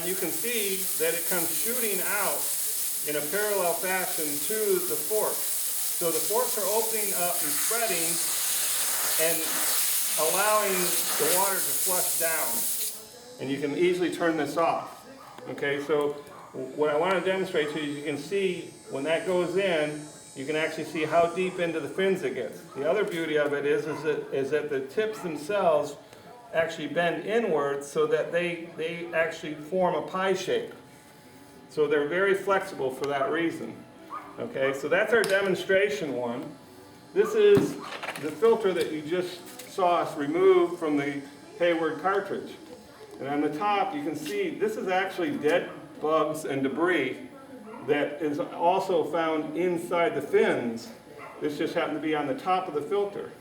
you can see that it comes shooting out in a parallel fashion to the forks. So the forks are opening up and spreading and allowing the water to flush down. And you can easily turn this off. Okay, so what I want to demonstrate to you is you can see when that goes in, you can actually see how deep into the fins it gets. The other beauty of it is that the tips themselves actually bend inward so that they actually form a pie shape. So they're very flexible for that reason. Okay, so that's our demonstration one. This is the filter that you just saw us remove from the Hayward cartridge. And on the top you can see this is actually dead bugs and debris that is also found inside the fins. This just happened to be on the top of the filter.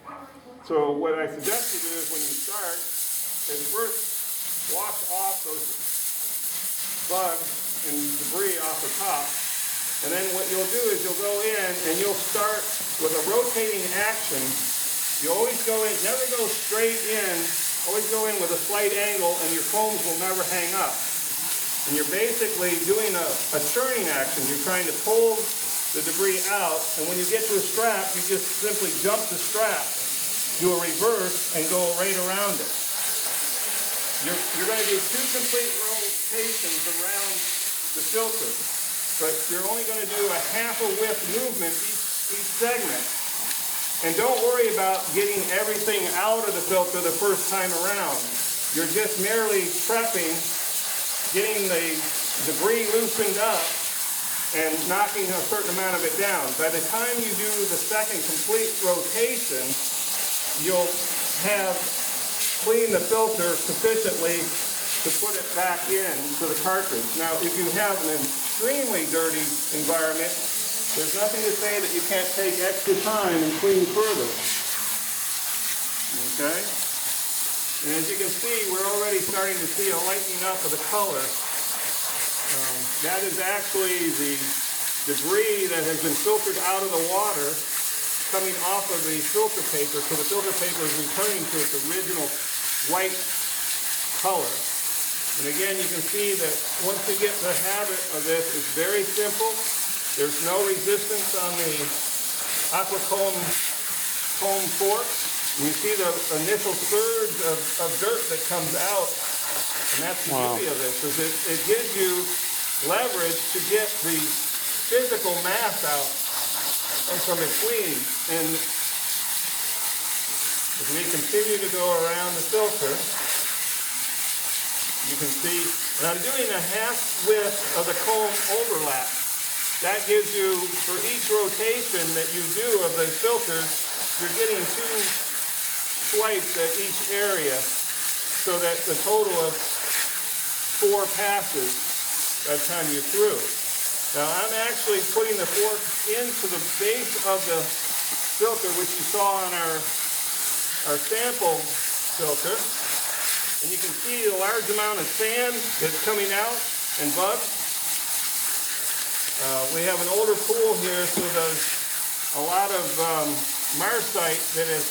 So what I suggest you do is when you start, is first wash off those bugs and debris off the top. And then what you'll do is you'll go in and you'll start with a rotating action. You always go in, never go straight in, always go in with a slight angle and your combs will never hang up. And you're basically doing a turning action. You're trying to pull the debris out, and when you get to a strap, you just simply jump the strap, do a reverse, and go right around it. You're going to do 2 complete rotations around the filter, but you're only going to do a half a whip movement each segment. And don't worry about getting everything out of the filter the first time around. You're just merely prepping, getting the debris loosened up and knocking a certain amount of it down. By the time you do the second complete rotation, you'll have cleaned the filter sufficiently to put it back in to the cartridge. Now, if you have an extremely dirty environment, there's nothing to say that you can't take extra time and clean further. Okay? And as you can see, we're already starting to see a lightening up of the color. That is actually the debris that has been filtered out of the water coming off of the filter paper, so the filter paper is returning to its original white color. And again, you can see that once you get the habit of this, it's very simple. There's no resistance on the AquaComb comb forks. You see the initial surge of dirt that comes out, and that's the beauty of this, is it gives you leverage to get the physical mass out from between. And as we continue to go around the filter, you can see, and I'm doing a half width of the comb overlap. That gives you, for each rotation that you do of the filter, you're getting 2 swipes at each area, so that the total of 4 passes by the time you're through. Now I'm actually putting the fork into the base of the filter, which you saw on our sample filter, and you can see the large amount of sand that's coming out and bugs. We have an older pool here, so there's a lot of marcite that is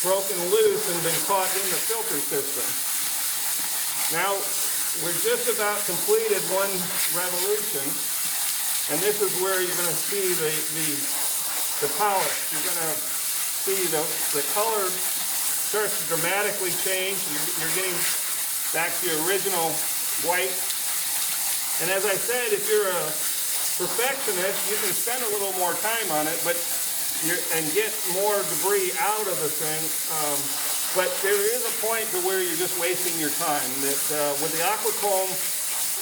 broken loose and been caught in the filter system. Now, we're just about completed 1 revolution, and this is where you're going to see the polish. You're going to see the color starts to dramatically change. You're getting back to your original white. And as I said, if you're a perfectionist, you can spend a little more time on it, and get more debris out of the thing, but there is a point to where you're just wasting your time. That with the AquaComb,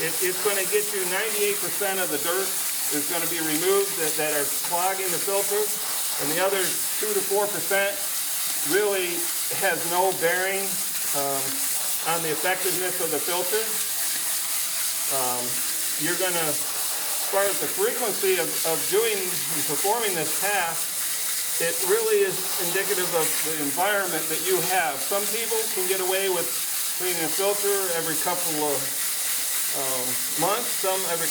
it's going to get you 98% of the dirt is going to be removed that are clogging the filter, and the other 2 to 4% really has no bearing on the effectiveness of the filter. You're going to, as far as the frequency of doing and performing this task, it really is indicative of the environment that you have. Some people can get away with cleaning a filter every couple of months, some every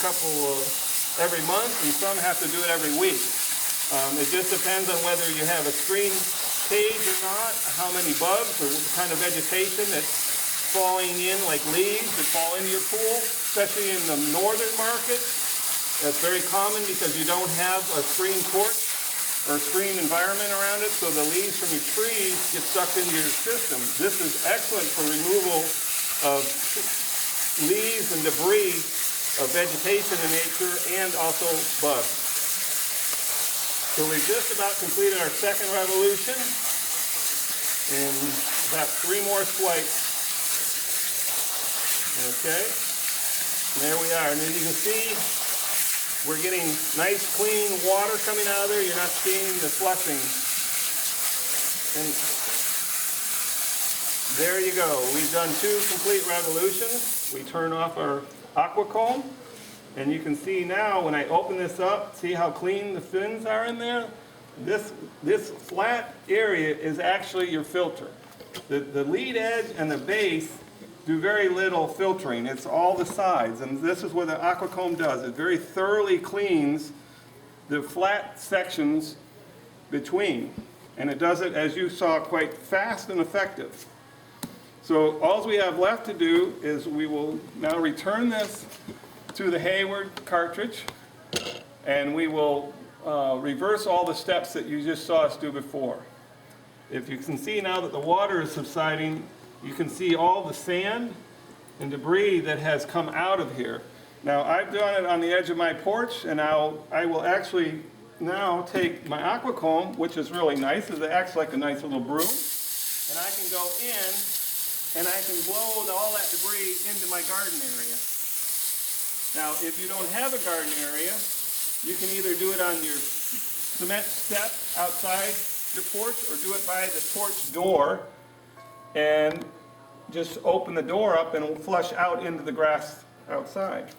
month, and some have to do it every week. It just depends on whether you have a screen cage or not, how many bugs or what kind of vegetation that's falling in like leaves that fall into your pool, especially in the northern markets. That's very common because you don't have a screen porch or screen environment around it, so the leaves from your trees get sucked into your system. This is excellent for removal of leaves and debris of vegetation in nature and also bugs. So we've just about completed our second revolution and about 3 more swipes. Okay, and there we are. And as you can see, we're getting nice clean water coming out of there. You're not seeing the flushing. And there you go. We've done 2 complete revolutions. We turn off our AquaComb. And you can see now when I open this up, see how clean the fins are in there? This flat area is actually your filter. The lead edge and the base do very little filtering. It's all the sides, and this is what the AquaComb does. It very thoroughly cleans the flat sections between, and it does it, as you saw, quite fast and effective. So all we have left to do is we will now return this to the Hayward cartridge, and we will reverse all the steps that you just saw us do before. If you can see now that the water is subsiding, you can see all the sand and debris that has come out of here. Now I've done it on the edge of my porch, and I will actually now take my AquaComb, which is really nice. It acts like a nice little broom, and I can go in and I can blow all that debris into my garden area. Now if you don't have a garden area, you can either do it on your cement step outside your porch or do it by the porch door and just open the door up and it will flush out into the grass outside.